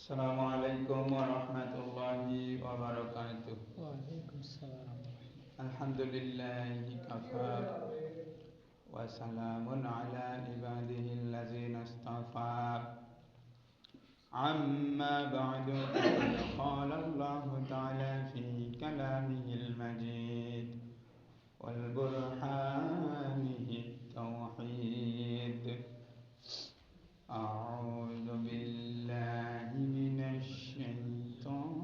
আসসালামু আলাইকুম ওয়া রাহমাতুল্লাহি ওয়া বারাকাতুহু। ওয়ালাইকুম আসসালাম। আলহামদুলিল্লাহি কাফা ওয়া সালামুন আলা ইবাদিহিল্লাযিনা ইসতাফা। আম্মা বা'দু ফাকাদ ক্বালা আল্লাহু তাআলা ফি কালামিহিল মাজিদ ওয়াল বুরহানিহিত তাওহীদ। أعوذ بالله من الشيطان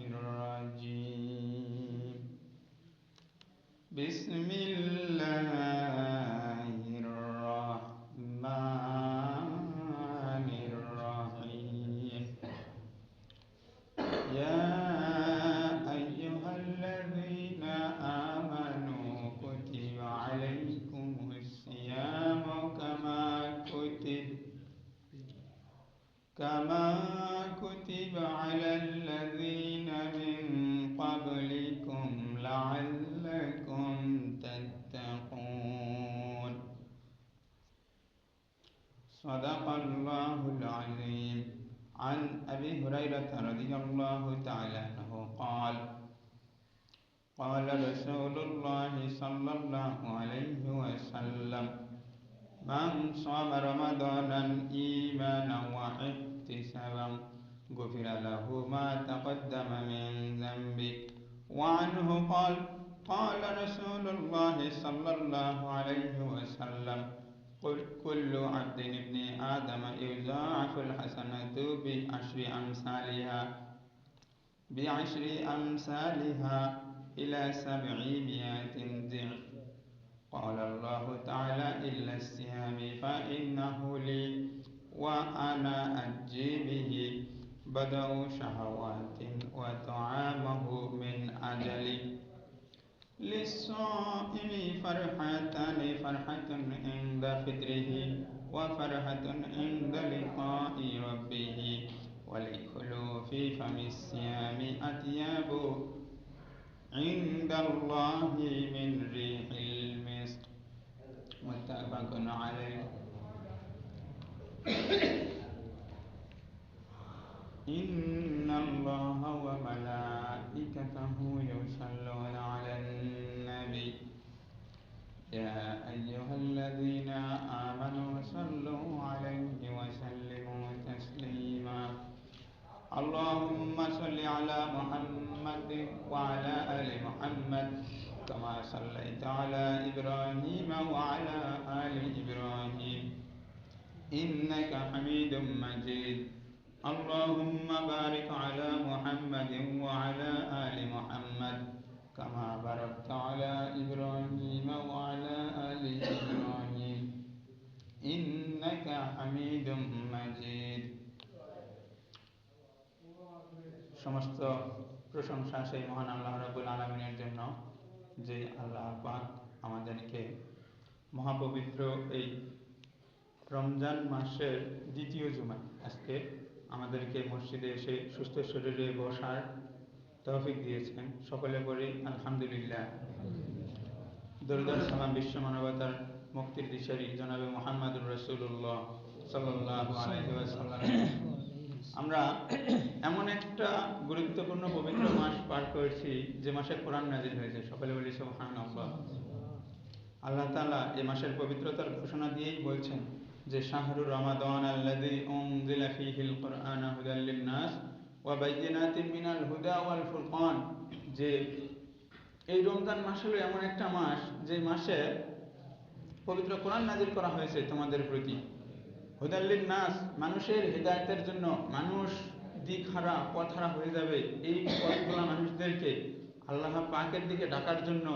الرجيم. بسم الله الرحمن الرحيم. يا أيها الذين آمنوا كتب عليكم الصيام كما كتب على الذين من قبلكم لعلكم تتقون. صدق الله العظيم. عن أبي هريرة رضي الله تعالى عنه قال قال رسول الله صلى الله عليه وسلم: من صام رمضانا إيمانا واحتسابا غفر له ما تقدم من ذنبه. وعنه قال قال رسول الله صلى الله عليه وسلم: كل عبد ابن آدم يضاعف الحسنة بعشر أمثالها إلى 700 ضعف. قال الله تعالى: إلا الصيام فإنه لي وأنا أجزي به. بدأ شهوات وطعامه من أجلي. للصائم فرحتان: فرحة عند فطره وفرحة عند لقاء ربه. وللخلوف فم الصيام أطيب عند الله من ريح المسك. متفق عليه. إن الله وملائكته يصلون على النبي يا أيها الذين آمنوا صلوا عليه وسلموا تسليما. اللهم صل على محمد وعلى آل محمد كما صليت على إبراهيم وعلى آل إبراهيم إنك حميد مجيد. اللهم بارك على محمد وعلى آل محمد كما باركت على إبراهيم وعلى آل إبراهيم إنك حميد مجيد. সমস্ত প্রশংসা সেই মহান আল্লাহ রাব্বুল আলামিনের জন্য, যে আল্লাহ পাক আমাদেরকে মহাপবিত্র এই রমজান মাসের দ্বিতীয় জুমা আজকে আমাদেরকে মসজিদে এসে সুস্থ শরীরে বসার তৌফিক দিয়েছেন। সকলে বলি আলহামদুলিল্লাহ। দরুদ সালাম বিশ্ব মানবতার মুক্তির দিশারি জনাবে মুহাম্মদুর রাসূলুল্লাহ সাল্লাল্লাহু আলাইহি ওয়াসাল্লাম। আমরা এমন একটা গুরুত্বপূর্ণ পবিত্র মাস পার করেছি যে মাসে কোরআন নাজিল হয়েছে। সকলে বলি সুবহানাল্লাহ। আল্লাহ তাআলা এই মাসের পবিত্রতার ঘোষণা দিয়েই বলছেন যে শাহরু রমাদান আল্লাযী উনজিলা ফীহিল কুরআন হুদাল লিন-নাস ওয়া বাইয়িনাতিন মিনাল হুদা ওয়াল ফুরকান, যে এই রমজান মাস হলো এমন একটা মাস যে মাসে পবিত্র কোরআন নাজিল করা হয়েছে তোমাদের প্রতি। হুদাল লিন-নাস, মানুষের হেদায়েতের জন্য। মানুষ দিকহারা পথহারা হয়ে যাবে, এই পথগুলা মানুষদেরকে আল্লাহ পাকের দিকে ডাকার জন্য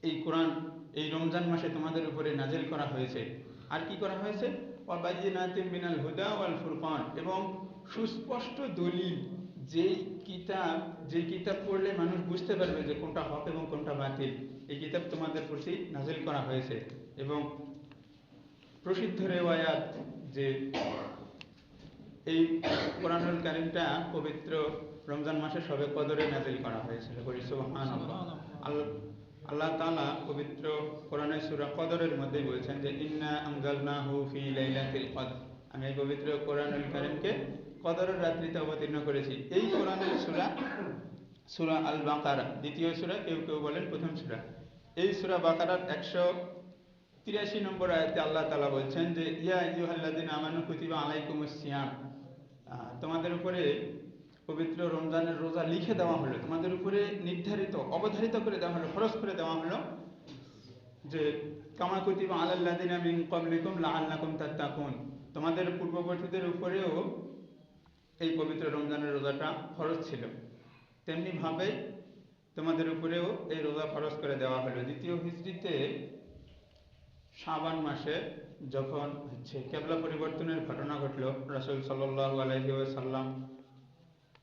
এই কোরআন এই রমজান মাসে তোমাদের উপরে নাজিল করা হয়েছে। আর কি করা হয়েছে? ওয়া বাইয়িনাতিন মিনাল হুদা ওয়াল ফুরকান, এবং সুস্পষ্ট দলিল, যে কিতাব পড়লে মানুষ বুঝতে পারবে যে কোনটা হক এবং কোনটা বাতিল, এই কিতাব তোমাদের প্রতি নাজিল করা হয়েছে। এবং প্রসিদ্ধ রিওয়ায়াত যে এই কোরআনুল কারীমটা পবিত্র রমজান মাসে শবে কদরে নাজিল করা হয়েছিল। বলি সুবহানাল্লাহ। আল্লাহ তাআলা পবিত্র কোরআনের সূরা কদরের মধ্যে বলছেন যে ইন্না আনজালনাহু ফি লাইলাতিল কদর, আমি এই পবিত্র কোরআনুল কারীমকে কদরের রাত্রিতে অবতীর্ণ করেছি। এই কোরআনের সূরা সূরা আল বাকারা, দ্বিতীয় সূরা, কেউ কেউ বলেন প্রথম সূরা। এই সূরা বাকারার 183 নম্বর আয়াতে আল্লাহ তাআলা বলছেন যে ইয়া আইয়ুহাল্লাযিনা আমানু কুতিবা আলাইকুমুস সিয়াম, তোমাদের উপরে পবিত্র রমজানের রোজা লিখে দেওয়া হলো, তোমাদের উপরে নির্ধারিত অবধারিত করে দেওয়া হলো, ফরজ করে দেওয়া হলো যে কামা কুতিবা আলাল্লাযিনা মিন ক্বাবলিকুম লাআল্লাকুম তাত্তাকুন, তোমাদের পূর্ববর্তীদের উপরেও এই পবিত্র রমজানের রোজাটা ফরজ ছিল, তেমনি ভাবে তোমাদের উপরেও এই রোজা ফরজ করে দেওয়া হলো। দ্বিতীয় হিজরিতে শাবান মাসে যখন কিবলা পরিবর্তনের ঘটনা ঘটলো, রাসূল সাল্লাল্লাহু আলাইহি ওয়াসাল্লাম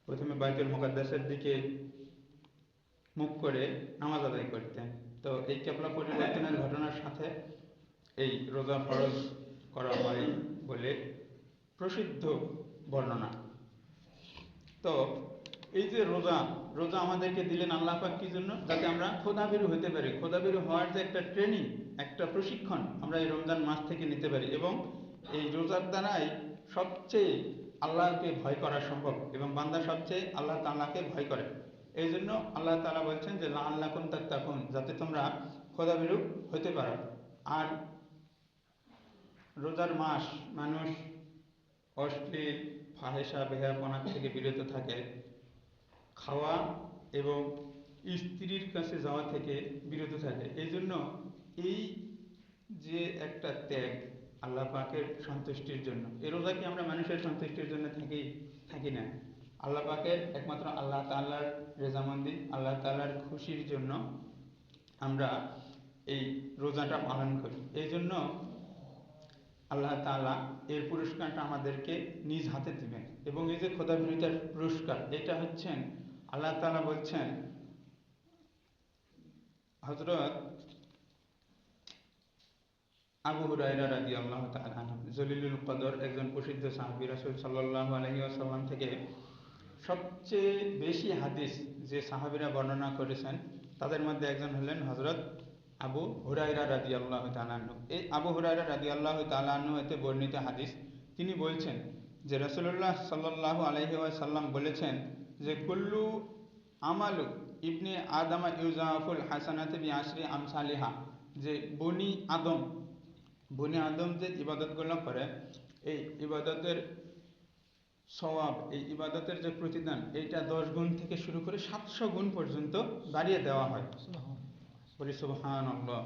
প্রথমে বাইতুল মুকাদ্দাসের দিকে মুখ করে নামাজ আদায় করতেন। তো এই কিবলা পরিবর্তনের ঘটনার সাথে এই রোজা ফরজ করা হয় বলে প্রসিদ্ধ বর্ণনা। তো এই যে রোজা, রোজা আমাদেরকে দিলেন আল্লাহ পাক কি জন্য? যাতে আমরা খোদাভীরু হতে পারি। খোদাভীরু হওয়ার যে একটা ট্রেনিং, একটা প্রশিক্ষণ আমরা এই রমজান মাস থেকে নিতে পারি, এবং এই রোজার দ্বারাই সবচেয়ে আল্লাহকে ভয় করা সম্ভব, এবং বান্দা সবচেয়ে আল্লাহ তাআলাকে ভয় করে। এই জন্য আল্লাহ তাআলা বলছেন যে লাআল্লাকুম তাত্তাকুন, যাতে তোমরা খোদাভীরু হতে পারো। আর রোজার মাস মানুষ অশ্লীল ফাহেসা বেহায়াপনা থেকে বিরত থাকে, খাওয়া এবং স্ত্রীর কাছে যাওয়া থেকে বিরত থাকে। এই জন্য এই যে একটা ত্যাগ আল্লাহ পাকের সন্তুষ্টির জন্য, এই রোজা কি আমরা মানুষের সন্তুষ্টির জন্য থাকি না, আল্লাহ পাকের একমাত্র আল্লাহ তাআলার রেজামন্দি, আল্লাহ তাআলার খুশির জন্য আমরা এই রোজাটা পালন করি। এই জন্য আল্লাহ তাআলা এর পুরস্কারটা আমাদেরকে নিজ হাতে দিবেন। এবং এই যে খোদাভীরুতার পুরস্কার, এটা হচ্ছেন আল্লাহ তাআলা বলছেন, হযরত আবু হুরায়রা রাদিয়াল্লাহু তাআলা আনহু, জলিলুল কদর, একজন প্রসিদ্ধ সাহাবী, রাসূল সাল্লাল্লাহু আলাইহি ওয়াসাল্লাম থেকে সবচেয়ে বেশি হাদিস যে সাহাবীরা বর্ণনা করেছেন তাদের মধ্যে একজন হলেন হযরত আবু হুরায়রা রাদিয়াল্লাহু তাআলা আনহু। এই আবু হুরায়রা রাদিয়াল্লাহু তাআলা আনহু হতে বর্ণিত হাদিস, তিনি বলছেন যে রাসূলুল্লাহ সাল্লাল্লাহু আলাইহি ওয়াসাল্লাম বলেছেন যে কুল্লু আমালু ইবনে আদম ইউজাফুল হাসানাতি বিআশরি আমসালিহা, যে বনি আদম যে ইবাদতগুলো করে, এই ইবাদতের সওয়াব, এই ইবাদতের যে প্রতিদান, এইটা 10 গুণ থেকে শুরু করে 700 গুণ পর্যন্ত বাড়িয়ে দেওয়া হয়। বলি সুবহানাল্লাহ।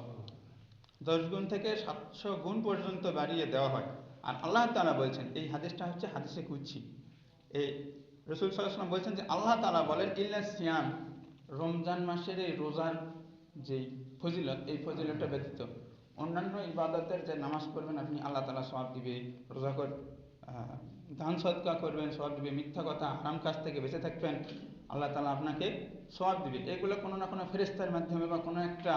10 গুণ থেকে 700 গুণ পর্যন্ত বাড়িয়ে দেওয়া হয়। আর আল্লাহ তাআলা বলছেন, এই হাদিসটা হচ্ছে হাদিসে কুদসি, এই রাসূল সাল্লাল্লাহু আলাইহি ওয়াসাল্লাম বলছেন যে আল্লাহ তাআলা বলেন ইল্লা সিয়াম, রমজান মাসের এই রোজার যে ফজিলত, এই ফজিলতটা ব্যতীত অন্যান্য ইবাদতের যে নামাজ পড়বেন আপনি, আল্লাহ তাআলা সওয়াব দিবে। রোজা করে দান সদকা করবেন, সওয়াব দিবে। মিথ্যা কথা, হারাম কাজ থেকে বেঁচে থাকবেন, আল্লাহ তাআলা আপনাকে সওয়াব দিবে। এগুলো কোনো না কোনো ফেরেশতার মাধ্যমে বা কোনো একটা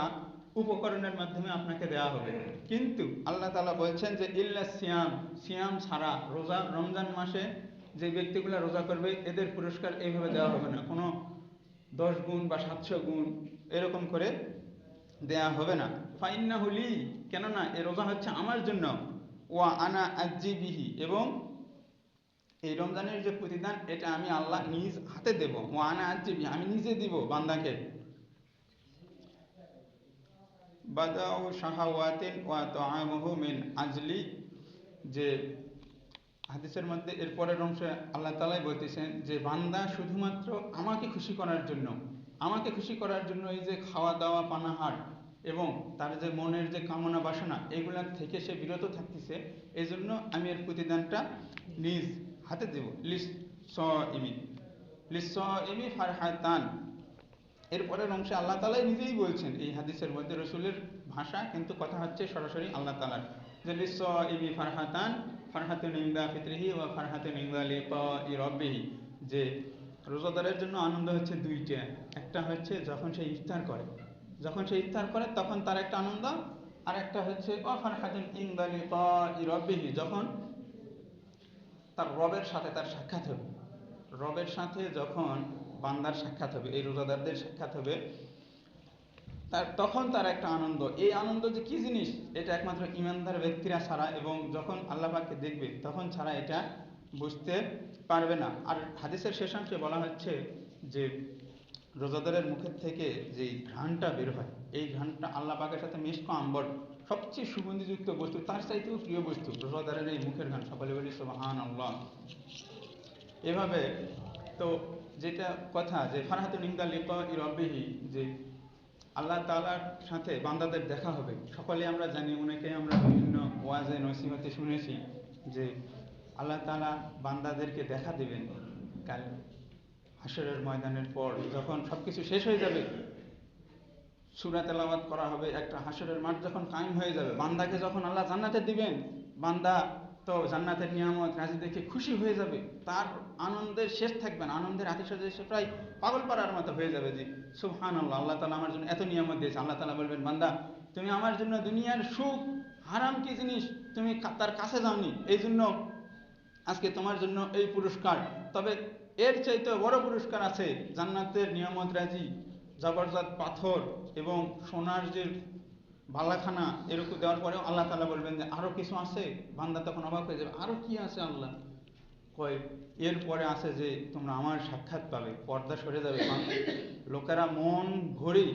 উপকরণের মাধ্যমে আপনাকে দেওয়া হবে। কিন্তু আল্লাহ তাআলা বলছেন যে ইল্লা সিয়াম, সিয়াম ছাড়া, রোজা, রমজান মাসে যে ব্যক্তিগুলো রোজা করবে এদের পুরস্কার এইভাবে দেওয়া হবে না, কোনো 10 গুণ বা 700 গুণ এরকম করে দেয়া হবে না। ফাইন্নাহু লি, কেননা এই রোজা হচ্ছে আমার জন্য, ওয়া আনা আজ্জি বিহি, এবং এই রমজানের যে প্রতিদান এটা আমি আল্লাহ নিজ হাতে দেব। ওয়া আনা আজ্জি বিহি, আমি নিজে দিব বান্দাকে। বাদাউ শাহাওয়াতিন ওয়া তুআমুহু মিন আজলি, যে হাদিসের মধ্যে এর পরের অংশে আল্লাহ তাআলাই বলতেছেন যে বান্দা শুধুমাত্র আমাকে খুশি করার জন্য এই যে খাওয়া দাওয়া পানাহার এবং তার যে মনের যে কামনা বাসনা, এগুলার থেকে সে বিরত থাকতেছে, এই জন্য আমি এর প্রতিদানটা নিজ হাতে দেব। লিস-সাইমি ফারহাতান, এরপরের অংশে আল্লাহ তাআলাই নিজেই বলছেন এই হাদিসের মধ্যে, রাসূলের ভাষা কিন্তু কথা হচ্ছে সরাসরি আল্লাহ তাআলার, যে লিস-সাইমি ফারহাতান, ফারহাতুন ইনদা ফিতরিহি ওয়া ফারহাতুন ইনদা লিকাই রাব্বিহি, যে রোজাদারের জন্য আনন্দ হচ্ছে দুইটা। একটা হচ্ছে যখন সে ইফতার করে তখন তার একটা আনন্দ, আর একটা হচ্ছে ওয়া ফারহাতুন ইনদা লিকাই রাব্বিহি, যখন তার রবের সাথে তার সাক্ষাৎ হবে। রবের সাথে যখন বান্দার সাক্ষাৎ হবে, এই রোজাদারদের সাক্ষাৎ হবে, তখন তার একটা আনন্দ, এই আনন্দ যে কি জিনিস এটা একমাত্র ইমানদার ব্যক্তিরা ছাড়া এবং যখন আল্লাহ পাককে দেখবে তখন ছাড়া এটা বুঝতে পারবে না। আর হাদিসের শেষাংশে বলা হচ্ছে যে রোজাদারের মুখের থেকে যে ঘ্রাণটা বের হয়, এই ঘ্রাণটা আল্লাহ পাকের সাথে মিশক আম্বর, সবচেয়ে সুগন্ধিযুক্ত বস্তু, তার চাইতেও প্রিয় বস্তু রোজাদারের এই মুখের ঘ্রাণ। সকলে বলি সুবহানাল্লাহ। এভাবে তো যেটা কথা যে ফারহাতুন ইনদা লিকাই রাব্বিহি, যে আল্লাহ তাআলার সাথে বান্দাদের দেখা হবে। সকলে আমরা জানি, অনেকে আমরা বিভিন্ন ওয়াজে নসিহতে শুনেছি যে আল্লাহ তাআলা বান্দাদেরকে দেখা দিবেন কাল হাশরের ময়দানের পর, যখন সবকিছু শেষ হয়ে যাবে, সূরা তেলাওয়াত করা হবে, একটা হাশরের মাঠ যখন কায়েম হয়ে যাবে, বান্দাকে যখন আল্লাহ জান্নাতে দিবেন, বান্দা তো জান্নাতের নিয়ামত রাজি দেখে খুশি হয়ে যাবে, তার আনন্দের শেষ থাকবে না, আনন্দের আতিশয্যে সে প্রায় পাগল পাড়ার মতো হয়ে যাবে যে সুবহানাল্লাহ, আল্লাহ তাআলা আমার জন্য এত নিয়ামত দিয়েছে। আল্লাহ তাআলা বলবেন, বান্দা তুমি আমার জন্য দুনিয়ার সুখ হারাম কি জিনিস তুমি তার কাছে যাওনি, এই জন্য আজকে তোমার জন্য এই পুরস্কার। তবে এর চাইতে বড় পুরস্কার আছে, জান্নাতের নিয়ামত রাজি, জবরদস্ত পাথর এবং সোনার যে বালাখানা এরকম দেওয়ার পরেও আল্লাহ তাআলা বলবেন যে আরো কিছু আছে। বান্দা তখন অবাক হয়ে যাবে, আরো কি আছে আল্লাহ? কয় এরপরে আছে যে তোমরা আমার সাক্ষাৎ পাবে, পর্দা সরে যাবে, লোকেরা মন ভরে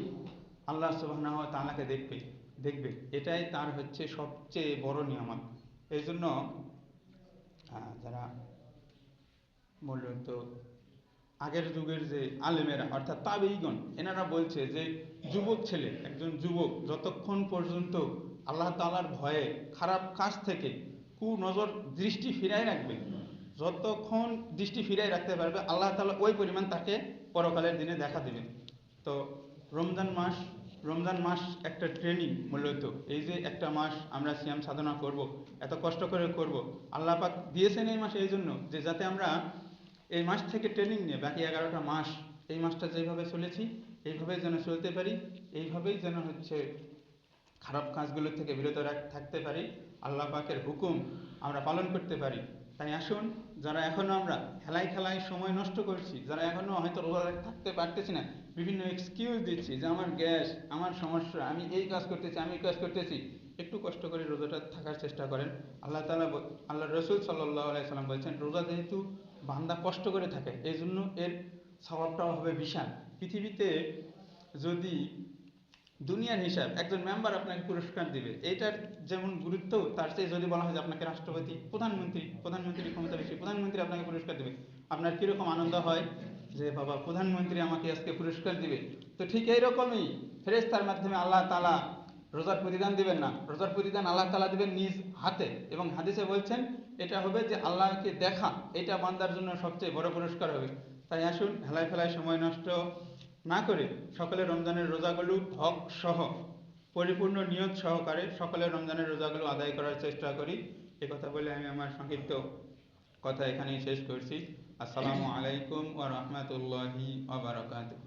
আল্লাহ সুবহানাহু ওয়া তাআলাকে দেখবে দেখবে এটাই তার হচ্ছে সবচেয়ে বড় নিয়ামত। এই জন্য যারা মূলত আগের যুগের যে আলেমেরা অর্থাৎ তাবেঈগণ, এনারা বলছে যে যুবক ছেলে, একজন যুবক যতক্ষণ পর্যন্ত আল্লাহ তাআলার ভয়ে খারাপ কাজ থেকে কুনজর দৃষ্টি ফিরায় রাখবে, যতক্ষণ দৃষ্টি ফিরায় রাখতে পারবে আল্লাহ তাআলা ওই পরিমাণ তাকে পরকালের দিনে দেখা দেবেন। তো রমজান মাস একটা ট্রেনিং মূলত। এই যে একটা মাস আমরা সিয়াম সাধনা করব, এত কষ্ট করে করব, আল্লাহ পাক দিয়েছেন এই মাসে এই জন্য যে যাতে আমরা এই মাস থেকে ট্রেনিং নিয়ে বাকি 11টা মাস এই মাসটা যেভাবে চলেছি এইভাবেই যেন চলতে পারি, এইভাবেই যেন হচ্ছে খারাপ কাজগুলো থেকে বিরত থাকতে পারি, আল্লাহ পাকের হুকুম আমরা পালন করতে পারি। তাই আসুন, যারা এখনো আমরা খেলায় সময় নষ্ট করছি, যারা এখনো হয়তো রোজা থাকতে পারতেছি না, বিভিন্ন এক্সকিউজ দিচ্ছি যে আমার গ্যাস, আমার সমস্যা, আমি এই কাজ করতেছি, আমি এই কাজ করতেছি, একটু কষ্ট করে রোজাটা থাকার চেষ্টা করেন। আল্লাহ তাআলা, আল্লাহ রাসূল সাল্লাল্লাহু আলাইহি সাল্লাম বলেছেন, রোজা যেহেতু বান্দা কষ্ট করে থাকে এই জন্য এর স্বভাবটাও হবে বিশাল। পৃথিবীতে যদি দুনিয়ার হিসাব, একজন মেম্বার আপনাকে পুরস্কার দিবে, এইটার যেমন গুরুত্ব, তার চেয়ে যদি বলা হয় যে আপনাকে রাষ্ট্রপতি, প্রধানমন্ত্রী ক্ষমতা বেশি, প্রধানমন্ত্রী আপনাকে পুরস্কার দিবে, আপনার কিরকম আনন্দ হয় যে বাবা প্রধানমন্ত্রী আমাকে আজকে পুরস্কার দিবে। তো ঠিক এইরকমই ফেরেশতার মাধ্যমে আল্লাহ তাআলা রোজার প্রতিদান দিবেন না, রোজার প্রতিদান আল্লাহ তাআলা দিবেন নিজ হাতে। এবং হাদিসে বলছেন এটা হবে যে আল্লাহকে দেখা, এটা বান্দার জন্য সবচেয়ে বড় পুরস্কার হবে। তাই আসুন, হেলায় ফেলায় সময় নষ্ট না করে সকলে রমজানের রোজাগুলো হক সহ পরিপূর্ণ নিয়ত সহকারে সকলে রমজানের রোজাগুলো আদায় করার চেষ্টা করি। এ কথা বলে আমি আমার সংক্ষিপ্ত কথা এখানেই শেষ করছি। আসসালামু আলাইকুম ওয়া রাহমাতুল্লাহি ওয়া বারাকাতুহু।